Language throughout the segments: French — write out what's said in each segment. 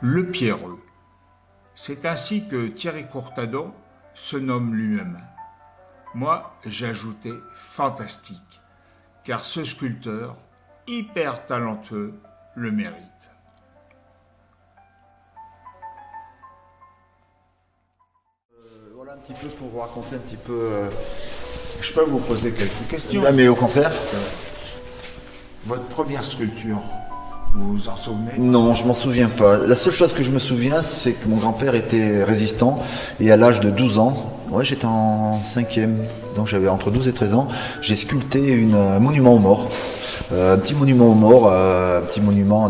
Le pierreux. C'est ainsi que Thierry Courtadon se nomme lui-même. Moi, j'ai ajouté fantastique, car ce sculpteur, hyper talentueux, le mérite. Voilà un petit peu pour vous raconter un petit peu. Je peux vous poser quelques questions? Ah, mais au contraire. Votre première sculpture, vous vous en souvenez? Non, je m'en souviens pas. La seule chose que je me souviens, c'est que mon grand-père était résistant et à l'âge de 12 ans, ouais, j'étais en 5e, donc j'avais entre 12 et 13 ans, j'ai sculpté un monument aux morts. Un petit monument aux morts, un petit monument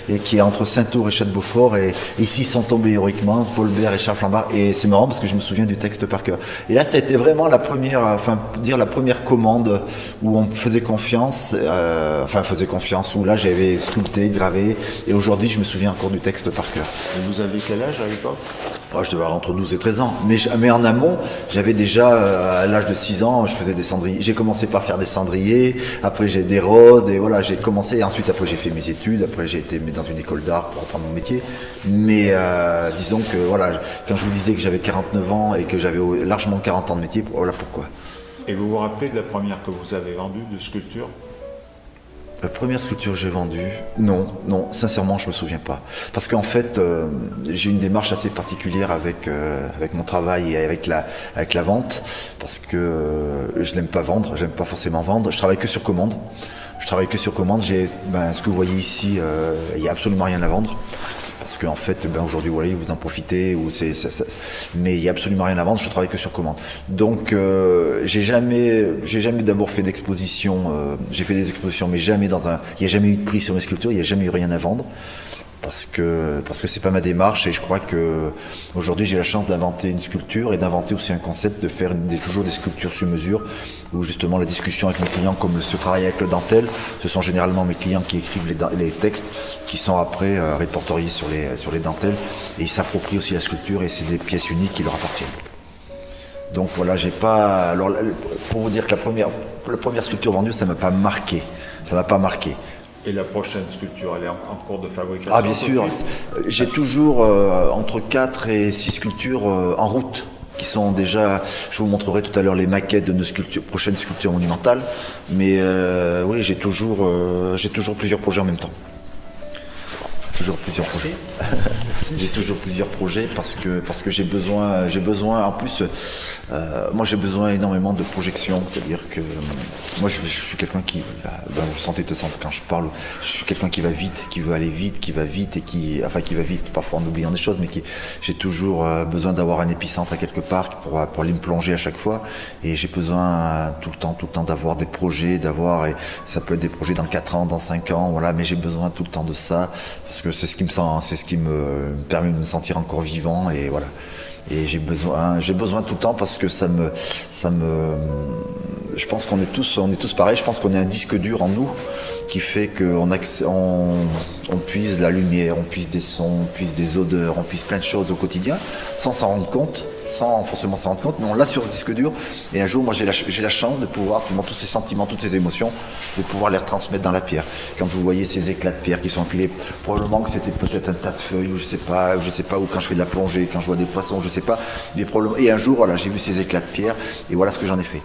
et qui est entre Saint-Ours et Château-Beaufort, et ici sont tombés héroïquement Paul Bert et Charles Flambard, et c'est marrant parce que je me souviens du texte par cœur. Et là, ça a été vraiment la première, la première commande où on faisait confiance, où là j'avais sculpté, gravé, et aujourd'hui je me souviens encore du texte par cœur. Et vous avez quel âge à l'époque? Oh, je devais avoir entre 12 et 13 ans. Mais en amont, j'avais déjà, à l'âge de 6 ans, je faisais des cendriers. J'ai commencé par faire des cendriers, après j'ai des roses, j'ai commencé, et ensuite après j'ai fait mes études, après j'ai été dans une école d'art pour apprendre mon métier. Mais disons que voilà, quand je vous disais que j'avais 49 ans et que j'avais largement 40 ans de métier, voilà pourquoi. Et vous vous rappelez de la première que vous avez vendue de sculpture? La première sculpture que j'ai vendue, non, sincèrement, je me souviens pas. Parce qu'en fait, j'ai une démarche assez particulière avec mon travail et avec la vente, parce que je n'aime pas vendre, j'aime pas forcément vendre. Je travaille que sur commande. Ce que vous voyez ici, il y a absolument rien à vendre. Parce qu'en fait, aujourd'hui, voilà, vous en profitez, mais il n'y a absolument rien à vendre, je travaille que sur commande. Donc, j'ai jamais d'abord fait d'exposition, j'ai fait des expositions, mais jamais il n'y a jamais eu de prix sur mes sculptures, il n'y a jamais eu rien à vendre. Parce que c'est pas ma démarche, et je crois que aujourd'hui j'ai la chance d'inventer une sculpture et d'inventer aussi un concept, de faire toujours des sculptures sur mesure, où justement la discussion avec mes clients, comme ce travail avec le dentelle, ce sont généralement mes clients qui écrivent les textes qui sont après répertoriés sur les dentelles, et ils s'approprient aussi la sculpture, et c'est des pièces uniques qui leur appartiennent. Donc voilà, alors pour vous dire que la première sculpture vendue, ça m'a pas marqué. Et la prochaine sculpture, elle est en cours de fabrication? Ah bien sûr, j'ai toujours entre 4 et 6 sculptures en route, qui sont déjà, je vous montrerai tout à l'heure les maquettes de nos prochaines sculptures monumentales, mais oui, j'ai toujours plusieurs projets en même temps. J'ai toujours plusieurs projets parce que j'ai besoin en plus, moi j'ai besoin énormément de projection, c'est-à-dire que moi je suis quelqu'un qui vous sentez quand je parle, je suis quelqu'un qui va vite, qui veut aller vite, qui va vite, et qui va vite parfois en oubliant des choses, mais j'ai toujours besoin d'avoir un épicentre à quelque part pour aller me plonger à chaque fois, et j'ai besoin tout le temps d'avoir des projets, et ça peut être des projets dans 4 ans, dans 5 ans, voilà, mais j'ai besoin tout le temps de ça, parce que c'est ce qui me permet de me sentir encore vivant, et voilà. Et j'ai besoin tout le temps, parce que je pense qu'on est tous pareils. Je pense qu'on est un disque dur en nous qui fait qu'on puise la lumière, on puise des sons, on puise des odeurs, on puise plein de choses au quotidien sans s'en rendre compte, sans forcément s'en rendre compte, mais on l'a sur le disque dur. Et un jour, moi, j'ai la chance de pouvoir, tous ces sentiments, toutes ces émotions, de pouvoir les retransmettre dans la pierre. Quand vous voyez ces éclats de pierre qui sont empilés, probablement que c'était peut-être un tas de feuilles, ou je sais pas, ou quand je fais de la plongée, quand je vois des poissons, je sais pas, mais probablement. Et un jour, voilà, j'ai vu ces éclats de pierre, et voilà ce que j'en ai fait.